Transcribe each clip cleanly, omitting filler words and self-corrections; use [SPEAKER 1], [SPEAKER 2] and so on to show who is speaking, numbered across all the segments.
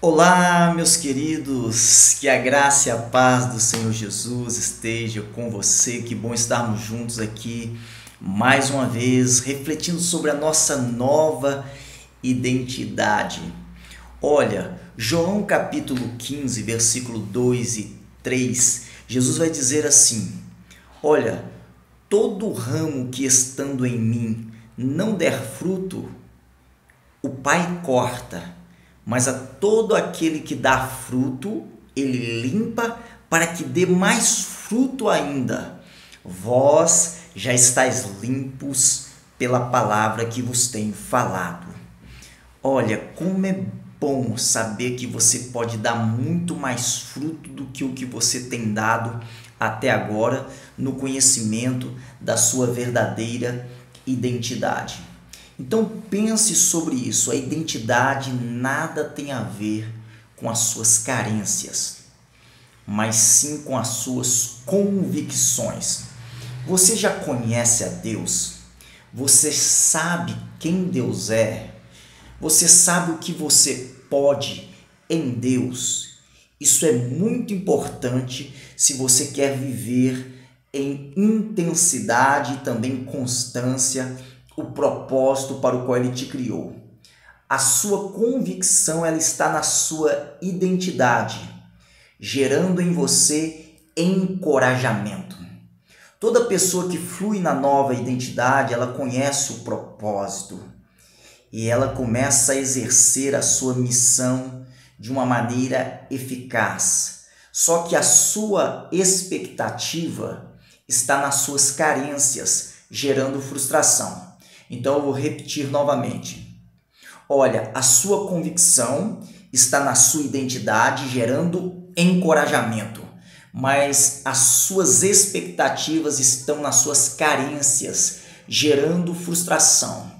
[SPEAKER 1] Olá, meus queridos, que a graça e a paz do Senhor Jesus esteja com você. Que bom estarmos juntos aqui mais uma vez, refletindo sobre a nossa nova identidade. Olha, João capítulo 15, versículo 2 e 3, Jesus vai dizer assim: Olha, todo ramo que estando em mim não der fruto, o Pai corta, mas a todo aquele que dá fruto, ele limpa para que dê mais fruto ainda. Vós já estáis limpos pela palavra que vos tenho falado. Olha, como é bom saber que você pode dar muito mais fruto do que o que você tem dado até agora no conhecimento da sua verdadeira identidade. Então pense sobre isso. A identidade nada tem a ver com as suas carências, mas sim com as suas convicções. Você já conhece a Deus? Você sabe quem Deus é? Você sabe o que você pode em Deus? Isso é muito importante se você quer viver em intensidade e também constância o propósito para o qual ele te criou. A sua convicção ela está na sua identidade, gerando em você encorajamento. Toda pessoa que flui na nova identidade, ela conhece o propósito e ela começa a exercer a sua missão de uma maneira eficaz. Só que a sua expectativa está nas suas carências, gerando frustração. Então eu vou repetir novamente. Olha, a sua convicção está na sua identidade, gerando encorajamento, mas as suas expectativas estão nas suas carências, gerando frustração.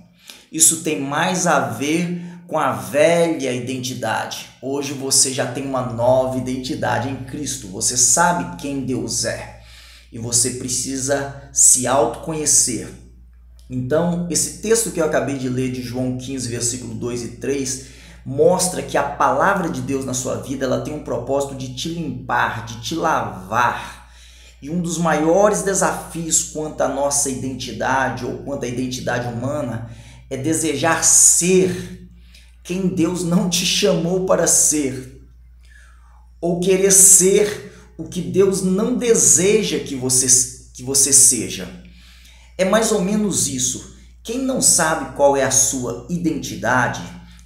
[SPEAKER 1] Isso tem mais a ver com a velha identidade. Hoje você já tem uma nova identidade em Cristo. Você sabe quem Deus é e você precisa se autoconhecer. Então, esse texto que eu acabei de ler de João 15, versículo 2 e 3, mostra que a palavra de Deus na sua vida ela tem um propósito de te limpar, de te lavar. E um dos maiores desafios quanto à nossa identidade ou quanto à identidade humana é desejar ser quem Deus não te chamou para ser, ou querer ser o que Deus não deseja que você seja. É mais ou menos isso. Quem não sabe qual é a sua identidade,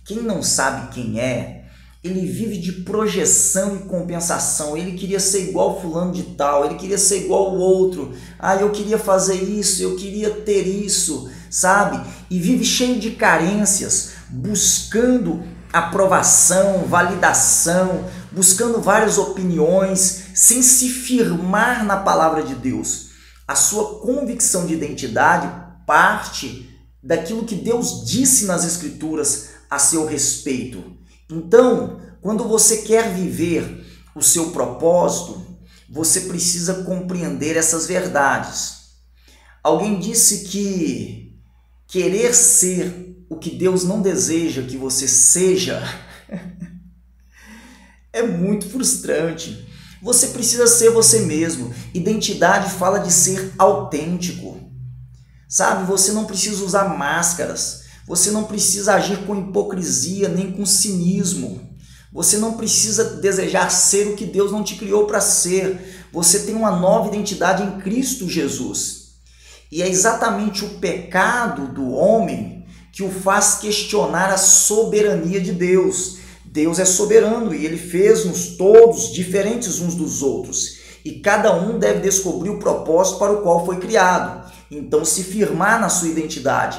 [SPEAKER 1] quem não sabe quem é, ele vive de projeção e compensação. Ele queria ser igual fulano de tal, ele queria ser igual o outro. Eu queria fazer isso, eu queria ter isso, sabe? E vive cheio de carências, buscando aprovação, validação, buscando várias opiniões, sem se firmar na palavra de Deus. A sua convicção de identidade parte daquilo que Deus disse nas Escrituras a seu respeito. Então, quando você quer viver o seu propósito, você precisa compreender essas verdades. Alguém disse que querer ser o que Deus não deseja que você seja é muito frustrante. Você precisa ser você mesmo. Identidade fala de ser autêntico. Sabe, você não precisa usar máscaras. Você não precisa agir com hipocrisia nem com cinismo. Você não precisa desejar ser o que Deus não te criou para ser. Você tem uma nova identidade em Cristo Jesus. E é exatamente o pecado do homem que o faz questionar a soberania de Deus. Deus é soberano e Ele fez-nos todos diferentes uns dos outros. E cada um deve descobrir o propósito para o qual foi criado. Então se firmar na sua identidade.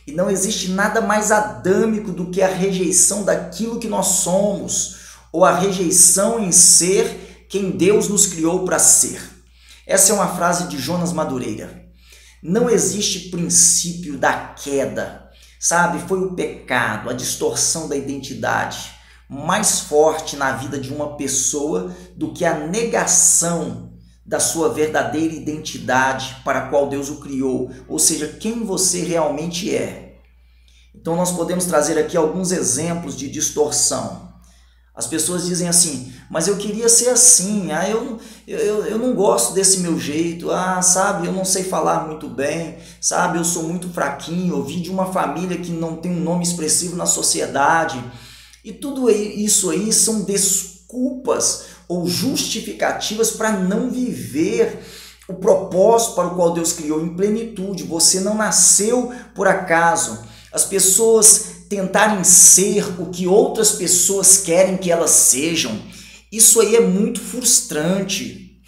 [SPEAKER 1] E não existe nada mais adâmico do que a rejeição daquilo que nós somos, ou a rejeição em ser quem Deus nos criou para ser. Essa é uma frase de Jonas Madureira. Não existe princípio da queda, sabe? Foi o pecado, a distorção da identidade mais forte na vida de uma pessoa do que a negação da sua verdadeira identidade para a qual Deus o criou, ou seja, quem você realmente é. Então nós podemos trazer aqui alguns exemplos de distorção. As pessoas dizem assim, mas eu queria ser assim, eu não gosto desse meu jeito, sabe, eu não sei falar muito bem, sabe, eu sou muito fraquinho, eu vim de uma família que não tem um nome expressivo na sociedade. E tudo isso aí são desculpas ou justificativas para não viver o propósito para o qual Deus criou em plenitude. Você não nasceu por acaso. As pessoas tentarem ser o que outras pessoas querem que elas sejam, isso aí é muito frustrante.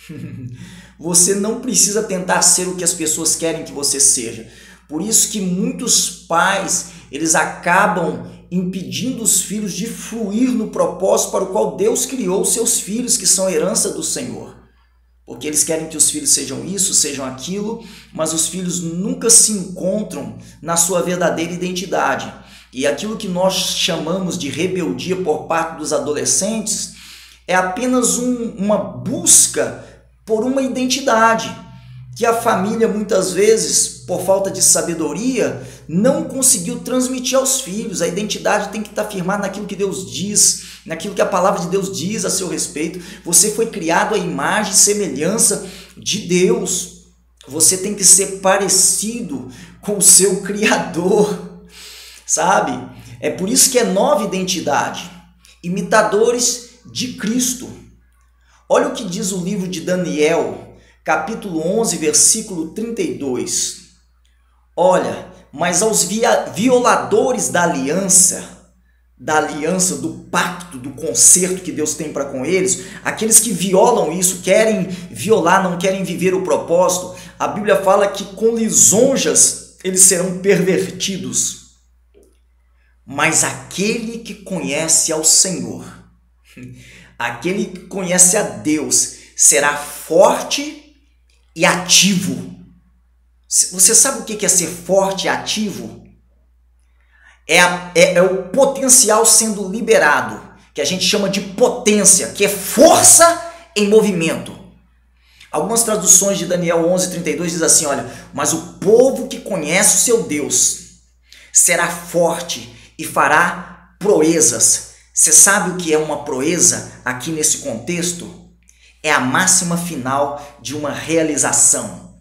[SPEAKER 1] Você não precisa tentar ser o que as pessoas querem que você seja. Por isso que muitos pais, eles acabam impedindo os filhos de fluir no propósito para o qual Deus criou os seus filhos, que são herança do Senhor. Porque eles querem que os filhos sejam isso, sejam aquilo, mas os filhos nunca se encontram na sua verdadeira identidade. E aquilo que nós chamamos de rebeldia por parte dos adolescentes é apenas uma busca por uma identidade que a família muitas vezes, por falta de sabedoria, não conseguiu transmitir aos filhos. A identidade tem que estar firmada naquilo que Deus diz, naquilo que a palavra de Deus diz a seu respeito. Você foi criado à imagem e semelhança de Deus. Você tem que ser parecido com o seu Criador. Sabe? É por isso que é nova identidade. Imitadores de Cristo. Olha o que diz o livro de Daniel, capítulo 11, versículo 32. Olha, mas aos violadores da aliança, do pacto, do concerto que Deus tem para com eles, aqueles que violam isso, querem violar, não querem viver o propósito, a Bíblia fala que com lisonjas eles serão pervertidos. Mas aquele que conhece ao Senhor, aquele que conhece a Deus, será forte e ativo. Você sabe o que é ser forte e ativo? É o potencial sendo liberado, que a gente chama de potência, que é força em movimento. Algumas traduções de Daniel 11:32 diz assim, olha, mas o povo que conhece o seu Deus será forte e fará proezas. Você sabe o que é uma proeza aqui nesse contexto? É a máxima final de uma realização.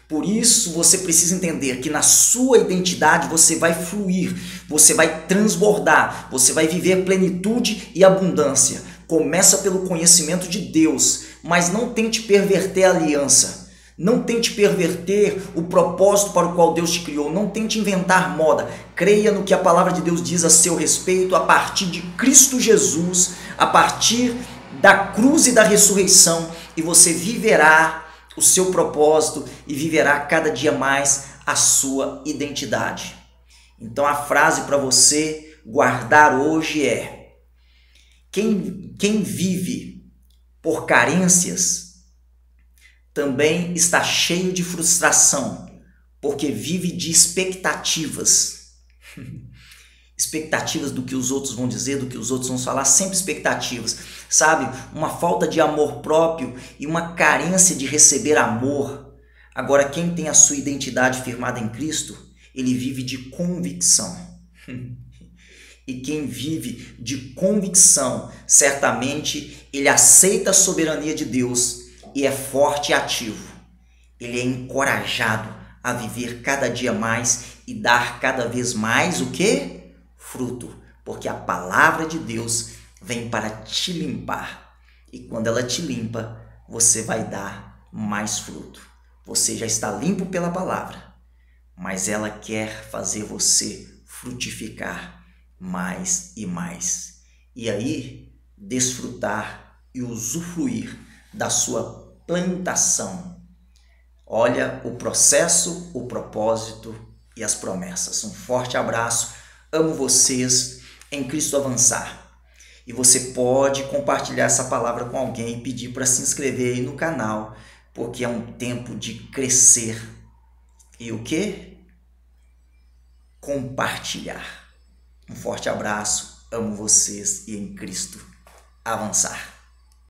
[SPEAKER 1] Por isso você precisa entender que na sua identidade você vai fluir, você vai transbordar, você vai viver plenitude e abundância. Começa pelo conhecimento de Deus, mas não tente perverter a aliança. Não tente perverter o propósito para o qual Deus te criou. Não tente inventar moda. Creia no que a palavra de Deus diz a seu respeito a partir de Cristo Jesus, a partir da cruz e da ressurreição, e você viverá o seu propósito e viverá cada dia mais a sua identidade. Então a frase para você guardar hoje é: quem vive por carências também está cheio de frustração, porque vive de expectativas. Expectativas do que os outros vão dizer, do que os outros vão falar, sempre expectativas. Sabe? Uma falta de amor próprio e uma carência de receber amor. Agora, quem tem a sua identidade firmada em Cristo, ele vive de convicção. E quem vive de convicção, certamente ele aceita a soberania de Deus e é forte e ativo. Ele é encorajado a viver cada dia mais e dar cada vez mais o quê? Fruto. Porque a palavra de Deus vem para te limpar. E quando ela te limpa, você vai dar mais fruto. Você já está limpo pela palavra, mas ela quer fazer você frutificar mais e mais. E aí, desfrutar e usufruir da sua plantação. Olha o processo, o propósito e as promessas. Um forte abraço, amo vocês, em Cristo Avançar. E você pode compartilhar essa palavra com alguém e pedir para se inscrever aí no canal, porque é um tempo de crescer. E o quê? Compartilhar. Um forte abraço, amo vocês e em Cristo Avançar.